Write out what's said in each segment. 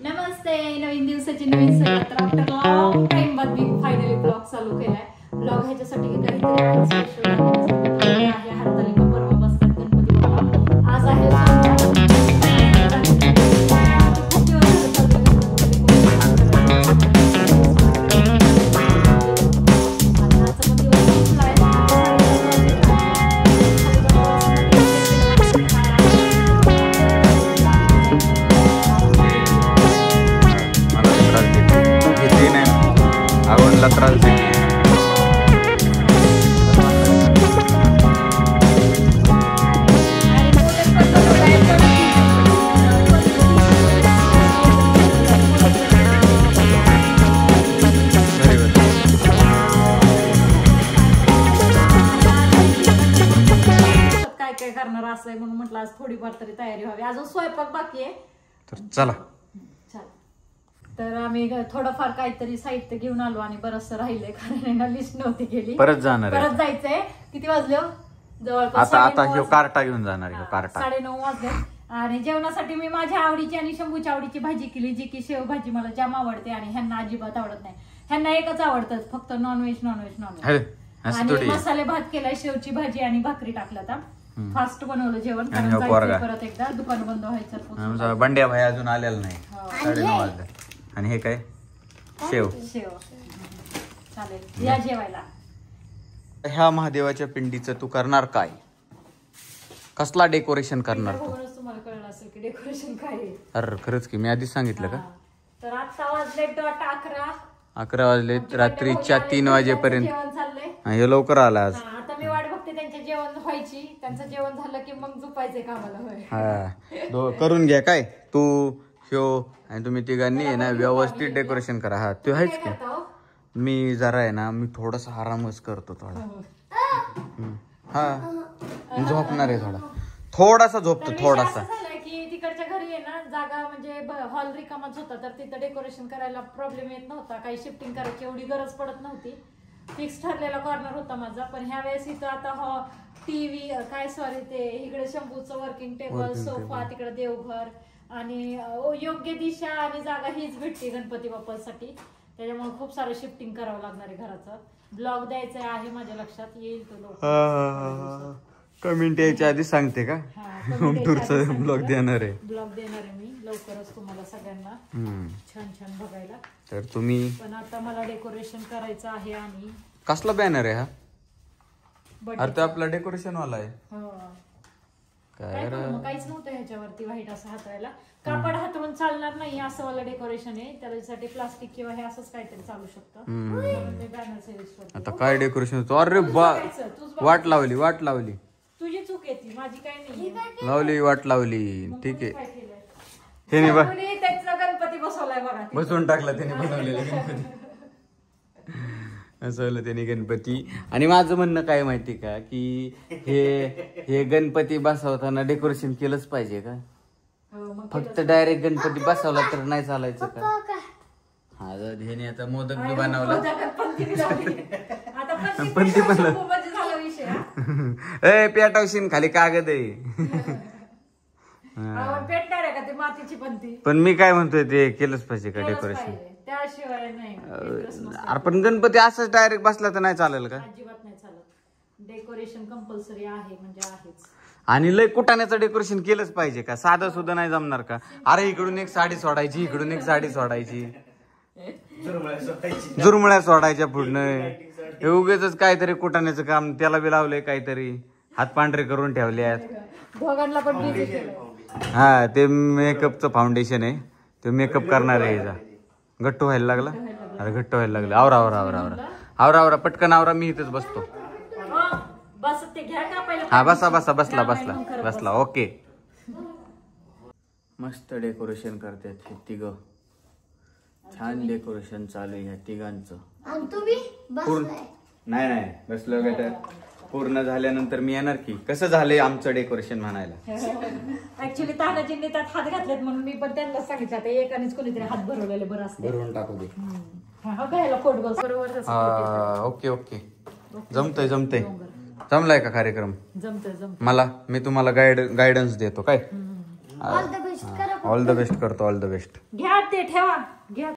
नमस्ते, नवीन दिवसाची नवीन सुरुवात. तर आफ्टर लॉंग टाइम बाद मी फायनली ब्लॉग चालू केलाय. ब्लॉग ह्याच्यासाठी की काहीतरी स्पेशल आहे. हरतालिका परवा बसतात गणपती बाप्पा. आज आहे त्रास देते. काय करणार असं आहे म्हणून म्हटलं आज थोडीफार तरी तयारी व्हावी. अजून स्वयंपाक बाकी आहे. तर चला तर आम्ही थोडंफार काहीतरी साहित्य घेऊन आलो आणि बरंचसं राहिलंय कारण लिस्ट नव्हती गेली. परत जाणार परत जायचंय. किती वाजले जवळपास आता ह्यो कार्टा घेऊन जाणार. 9:30 वाजले. आणि जेवणासाठी मी माझ्या आवडीची आणि शंभूच्या आवडीची भाजी केली, जी की शेव भाजी मला जाम आवडते आणि ह्यांना अजिबात आवडत नाही. ह्यांना एकच आवडतं फक्त नॉनव्हेज. आणि मसाले भात केलाय, शेवची भाजी आणि भाकरी टाकल्या. फास्ट बनवलं जेवण परत एकदा दुकान बंद व्हायचं. बंड्या भाई अजून आलेला नाही. 9:30 वाजले. आणि हे काय शेव चालेल या जेवायला. ह्या महादेवाच्या पिंडीचं तू करणार काय? कसला डेकोरेशन करणार तू? तुम्हाला कळलं असेल की डेकोरेशन काय. अरे खरंच की मी आधीच सांगितलं का? तर आता वाजले 11 वाजले. रात्रीच्या 3 वाजेपर्यंत जेवण चाललंय. हे लवकर आला आज. आता मी वाट बघते त्यांचे जेवण व्हायची. त्यांचं जेवण झालं की मग झोपायचंय कामाला. हा करून घ्या काय तू शो आणि तुम्ही तिघांनी आहे ना व्यवस्थित डेकोरेशन करा. हा तू आहेच की. मी जरा आहे ना मी थोडासा आरामच करतो थोडा. हा झोपणार आहे थोडासा झोपतो थोडासा. की तिकडच्या घरी आहे ना जागा म्हणजे हॉल रिकामाच होता तर तिथं डेकोरेशन करायला प्रॉब्लेम येत नव्हता. काही शिफ्टिंग करायची एवढी गरज पडत नव्हती. फिक्स ठरलेला कॉर्नर होता माझा. पण ह्या वेळेस इथं आता टीव्ही काय सॉरी ते इकडे शंभूचं वर्किंग टेबल, सोफा, तिकडे देवघर आणि योग्य दिशा आणि जागा हीच भेटते गणपती बाप्पासाठी. त्याच्यामुळे खूप सारं शिफ्टिंग करावं लागणार आहे घराचं. ब्लॉग द्यायचं आहे माझ्या लक्षात येईल तो. कमेंट यायच्या आधी सांगते का होम टूरचा ब्लॉग देणार आहे. ब्लॉग देणार आहे मी लवकरच तुम्हाला सगळ्यांना छान छान बघायला. तर तुम्ही पण आता मला डेकोरेशन करायचं आहे. आणि कसला बॅनर आहे हा? अरे ते आपला डेकोरेशन वाला आहे. काय काहीच नव्हतं ह्याच्यावरती व्हाईट असं हातायला. कापड हातरून चालणार नाही असं वाला डेकोरेशन आहे. त्याच्यासाठी प्लास्टिक किंवा हे असंच काहीतरी चालू शकतं. आता काय डेकोरेशन होतं? अरे वाट लावली तुझी चूक आहे ती, माझी काय नाही. लावली वाट लावली. ठीक आहे. हे त्याचा गणपती बसवलाय बघा. बसवून टाकला त्याने बनवलेला गणपती. असं त्याने गणपती. आणि माझं म्हणणं काय माहिती का की हे गणपती बसवताना डेकोरेशन केलंच पाहिजे का? फक्त डायरेक्ट गणपती बसवला तर नाही चालायचं का? हा ह्याने आता मोदक बी बनवला. पंती पण पेटावशीन खाली कागद आहे. पण मी काय म्हणतोय ते केलंच पाहिजे का डेकोरेशन? त्याशिवाय नाही. पण गणपती असंच डायरेक्ट बसला तर नाही चालेल का? अजिबात नाही चालत. डेकोरेशन कंपल्सरी आहे म्हणजे आहेच. आणि लय कुटाण्याचं डेकोरेशन केलंच पाहिजे का? साधं सुद्धा नाही जमणार का? अरे इकडून एक साडी सोडायची, इकडून एक साडी सोडायची, झुरमुळ्या सोडायच्या पुढनं. हे उगेच काहीतरी कुटाण्याचं काम त्याला बी लावलंय काहीतरी. हात पांढरे करून ठेवल्यात. दोघांना पण हा ते मेकअपचं फाउंडेशन आहे. ते मेकअप करणार आहे. घट्ट व्हायला लागला. अरे घट्ट व्हायला लागलं. आवरा पटकन आवरा. मी इथेच बसतो. हा बसला. ओके. मस्त डेकोरेशन करतात हे तिघं. छान डेकोरेशन चालू आहे ह्या तिघांचं. नाही बसलो बेटा. पूर्ण झाल्यानंतर मी येणार की कसं झालंय आमचं डेकोरेशन म्हणायला. ऍक्च्युली तानाजींनी त्यात हात घातलेत म्हणून मी पण त्यांना सांगितलं आता एकानेच कोणीतरी हात भरवलेले बरं असते. भरून टाकू दे. ओके जमतंय. जमलाय का कार्यक्रम? जमतंय. मी तुम्हाला गायडन्स देतो काय. ना. ऑल द बेस्ट करतो, ऑल द बेस्ट. घ्या ते ठेवा, घ्या.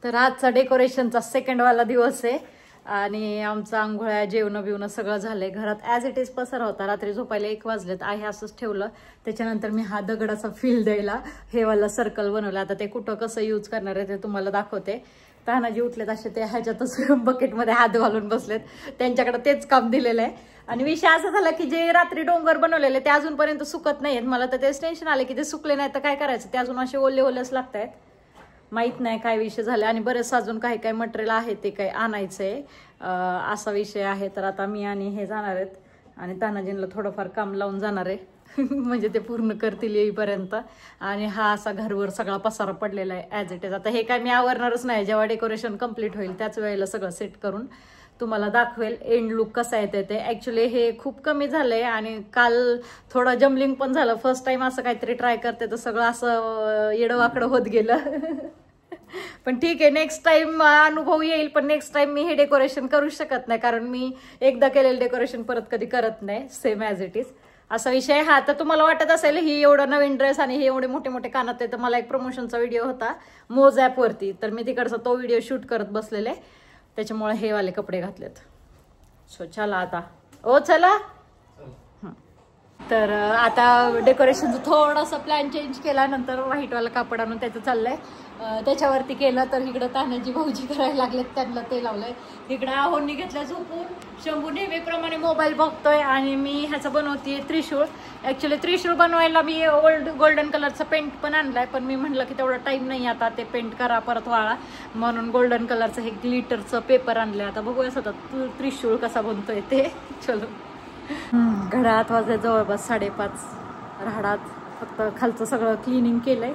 तर आजचा डेकोरेशनचा सेकंड वाला दिवस आहे आणि आमचं आंघोळ्या जेवण बिवणं सगळं झालंय. घरात ॲज इट इज पसारा होता. रात्री झोपायला 1 वाजलेत, आहे असंच ठेवलं. त्याच्यानंतर मी हा दगडाचा फील द्यायला हे वाला सर्कल बनवला. आता ते कुठं कसं यूज करणार आहे ते तुम्हाला दाखवते. तानाजी उठलेत असे, ते ह्याच्यातच बकेटमध्ये हात घालून बसलेत. त्यांच्याकडे तेच काम दिलेलं आहे. आणि विषय असा झाला की जे रात्री डोंगर बनवलेले ते अजूनपर्यंत सुकत नाहीयेत. मला तर तेच टेन्शन आले की ते सुकले नाही तर काय करायचं, ते अजून असे ओले ओलेच लागतायत. माहीत नाही काय विषय झाला. आणि बरेच अजून काही काही मटेरियल आहे ते काही आणायचंय, असा विषय आहे. तर आता मी आणि हे जाणार आहेत आणि तानाजींना थोडंफार काम लावून जाणार आहे म्हणजे ते पूर्ण करतील येईपर्यंत. आणि हा असा घरवर सगळा पसारा पडलेला आहे ॲज इट इज. आता हे काय मी आवरणारच नाही, जेव्हा डेकोरेशन कम्प्लीट होईल त्याच वेळेला सगळं सेट करून तुम्हाला दाखवेल एंड लुक कसा येते ते. ॲक्च्युली हे खूप कमी झालंय आणि काल थोडं जमलिंग पण झालं. फर्स्ट टाइम असं काहीतरी ट्राय करते तर सगळं असं येडवाकडं होत गेलं पण ठीक आहे, नेक्स्ट टाइम अनुभव येईल. पण नेक्स्ट टाइम मी हे डेकोरेशन करू शकत नाही कारण मी एकदा केलेलं डेकोरेशन परत कधी करत नाही, सेम ॲज इट इज असा विषय. हा तर तुम्हाला वाटत असेल ही एवढा नवीन ड्रेस आणि हे एवढे मोठे मोठे कानात आहे, तर मला एक प्रमोशनचा व्हिडिओ होता मोज ॲपवरती, तर मी तिकडचा तो व्हिडिओ शूट करत बसलेले, त्याच्यामुळे हे वाले कपडे घातलेत. सो चला आता, ओ चला. तर आता डेकोरेशनचं थोडंसं प्लॅन चेंज केला, नंतर व्हाईटवाला कापड आणून त्याचं चाललंय त्याच्यावरती केलं. तर इकडं तानाजी भाऊजी करायला लागलेत, त्यांना ते लावलंय. इकडं आहोंनी घेतलं झोपून. शंभू नेहमीप्रमाणे मोबाईल बघतोय आणि मी ह्याचं बनवते त्रिशूळ. ॲक्च्युली त्रिशूळ बनवायला मी गोल्डन कलरचा पेंट पण आणलाय, पण मी म्हटलं की तेवढा टाईम नाही आता ते पेंट करा परत वाळा, म्हणून गोल्डन कलरचं हे ग्लिटरचं पेपर आणलंय. आता बघूया स्वतः त्रिशूळ कसा बनतोय ते. चलो. घड्याळ 8 वाजले जवळपास 5:30. राहडात फक्त खालचं सगळं क्लिनिंग केलंय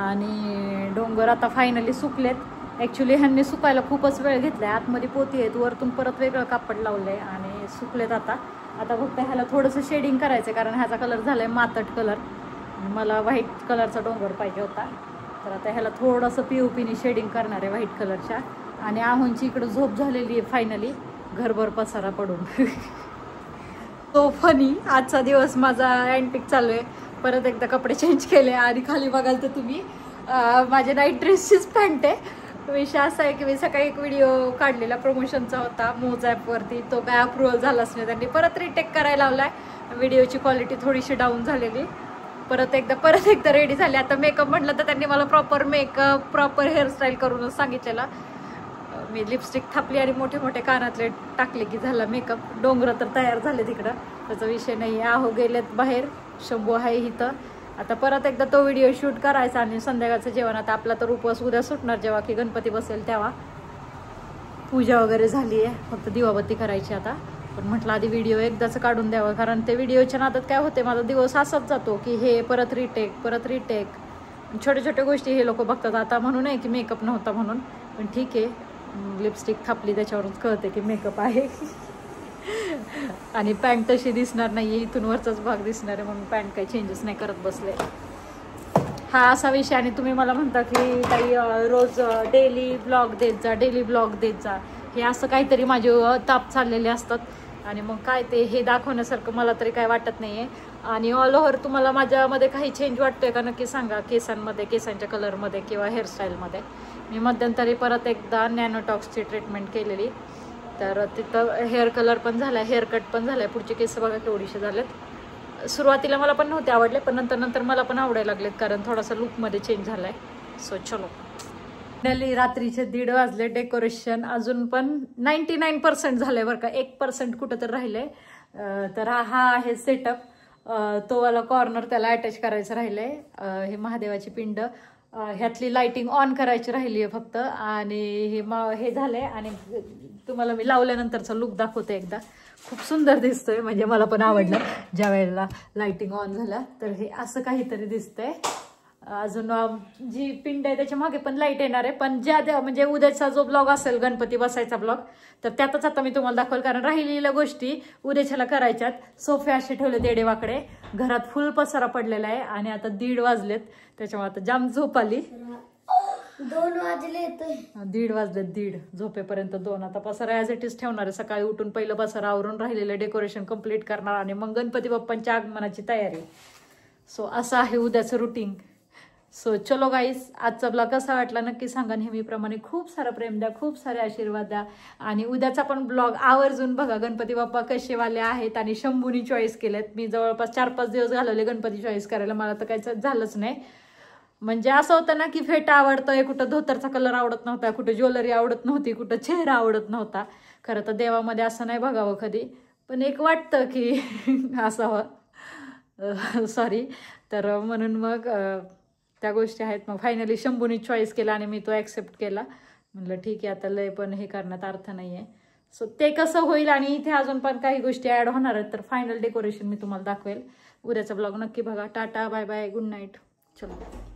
आणि डोंगर आता फायनली सुकलेत. ॲक्च्युली ह्यांनी सुकायला खूपच वेळ घेतलाय. आतमध्ये पोती आहेत, वरतून परत वेगळं कापड लावलंय आणि सुकलेत आता. आता फक्त ह्याला थोडंसं शेडिंग करायचं कारण ह्याचा कलर झालाय मातट कलर. मला व्हाईट कलरचा डोंगर पाहिजे होता, तर आता ह्याला थोडंसं POPनी शेडिंग करणार आहे व्हाईट कलरच्या. आणि आहोंची इकडं झोप झालेली आहे फायनली, घरभर पसारा पडून तो फनी. आजचा दिवस माझा अँटिक चालू आहे. परत एकदा कपडे चेंज केले आणि खाली बघाल तर तुम्ही माझ्या नाईट ड्रेसचीच पॅन्ट आहे. विषय असा आहे की मी सकाळी एक व्हिडिओ काढलेला प्रमोशनचा होता मोज ॲपवरती, तो काय अप्रुव्हल झालाच नाही. त्यांनी परत रिटेक करायला लावलाय. व्हिडिओची क्वालिटी थोडीशी डाऊन झालेली. परत एकदा रेडी झाले. आता मेकअप म्हटलं तर त्यांनी मला प्रॉपर मेकअप, प्रॉपर हेअरस्टाईल करूनच सांगितलेला. मी लिपस्टिक थापली आणि मोठे मोठे कानातले टाकले की झाला मेकअप. डोंगर तर तयार झाले तिकडं, त्याचा विषय नाही. आहो गेलेत बाहेर, शंभू आहे इथं. आता परत एकदा तो व्हिडिओ शूट करायचा आणि संध्याकाळचं जेवण. आता आपला तर उपवास उद्या सुटणार जेव्हा की गणपती बसेल तेव्हा. पूजा वगैरे झाली आहे, फक्त दिवाबत्ती करायची आता. पण म्हटलं आधी व्हिडिओ एकदाच काढून द्यावं कारण ते व्हिडिओच्या नादात काय होते माझा दिवस असाच जातो की हे परत रिटेक छोट्या छोट्या गोष्टी हे लोक बघतात. आता म्हणून आहे की मेकअप नव्हता म्हणून, पण ठीक आहे. लिपस्टिक थापली त्याच्यावरूनच कळते की मेकअप आहे आणि पॅन्ट तशी दिसणार नाही, इथून वरचाच भाग दिसणार आहे म्हणून पॅन्ट काही चेंजेस नाही करत बसले. हा असा विषय. आणि तुम्ही मला म्हणता की काही रोज डेली ब्लॉग देत जा, हे असं काहीतरी माझे ताप चाललेले असतात आणि मग काय ते हे दाखवण्यासारखं मला तरी काय वाटत नाही आहे. आणि ऑल ओव्हर तुम्हाला माझ्यामध्ये काही चेंज वाटतोय का नक्की सांगा, केसांमध्ये, केसांच्या कलरमध्ये किंवा हेअरस्टाईलमध्ये. मी मध्यंतरी परत एकदा नॅनोटॉक्सची ट्रीटमेंट केलेली, तर तिथं हेअर कलर पण झाला, हेअर कट पण झालाय. पुढचे केस बघा केवढीशे झालेत. सुरुवातीला मला पण नव्हते आवडले, पण नंतर मला पण आवडायला लागलेत कारण थोडासा लुकमध्ये चेंज झालाय. सो चलो. फायनली रात्रीचे 1:30 वाजले. डेकोरेशन अजून पण 99% झालंय बरं का, 1% कुठं तर राहिलंय. तर हा आहे सेटअप. तो वाला कॉर्नर त्याला अटॅच करायचं राहिलंय. हे महादेवाची पिंड, ह्यातली लाइटिंग ऑन करायची राहिली आहे फक्त. आणि हे झालंय आणि तुम्हाला मी लावल्यानंतरचा लुक दाखवते एकदा. खूप सुंदर दिसतोय, म्हणजे मला पण आवडलं ज्या वेळेला लाइटिंग ऑन झाला. तर हे असं काहीतरी दिसतंय अजून जी पिंड आहे त्याच्या मागे पण लाईट येणार आहे. पण ज्या म्हणजे उद्याचा जो ब्लॉग असेल गणपती बसायचा ब्लॉग, तर त्यातच आता मी तुम्हाला दाखवेल, कारण राहिलेल्या गोष्टी उद्याच्याला करायच्यात. सोफे असे ठेवले देडेवाकडे, घरात फुल पसारा पडलेला आहे आणि आता 1:30 वाजलेत, त्याच्यामुळे आता जाम झोप आली. 2 वाजले, 1:30 वाजलेत, 1:30 झोपेपर्यंत 2. आता पसारा ॲज इट इज ठेवणार आहे. सकाळी उठून पहिलं पसारा आवरून राहिलेलं डेकोरेशन कम्प्लीट करणार आणि मग गणपती बाप्पांच्या आगमनाची तयारी. सो असं आहे उद्याचं रुटीन. सो चलो गाईस, आजचा ब्लॉग कसा वाटला नक्की सांगा. नेहमीप्रमाणे खूप सारं प्रेम द्या, खूप सारे आशीर्वाद द्या आणि उद्याचा पण ब्लॉग आवर्जून बघा. गणपती बाप्पा कसेवाले आहेत आणि शंभूनी चॉईस केलेत. मी जवळपास 4-5 दिवस घालवले गणपती चॉईस करायला, मला तर काहीच झालंच नाही. म्हणजे असं होतं ना की फेटा आवडतोय, कुठं धोतरचा कलर आवडत नव्हता, कुठं ज्वेलरी आवडत नव्हती, कुठं चेहरा आवडत नव्हता. खरं तर देवामध्ये असं नाही बघावं कधी, पण एक वाटतं की असावं. सॉरी. तर म्हणून मग त्या गोष्टी आहेत. मग फायनली शंभूनी चॉईस केला आणि मी तो ॲक्सेप्ट केला. म्हणलं ठीक आहे, आता लय पण हे करण्यात अर्थ नाही आहे. सो ते कसं होईल आणि इथे अजून पण काही गोष्टी ॲड होणार आहेत, तर फायनल डेकोरेशन मी तुम्हाला दाखवेल. उद्याचा ब्लॉग नक्की बघा. Tata, bye bye, good night. चलो.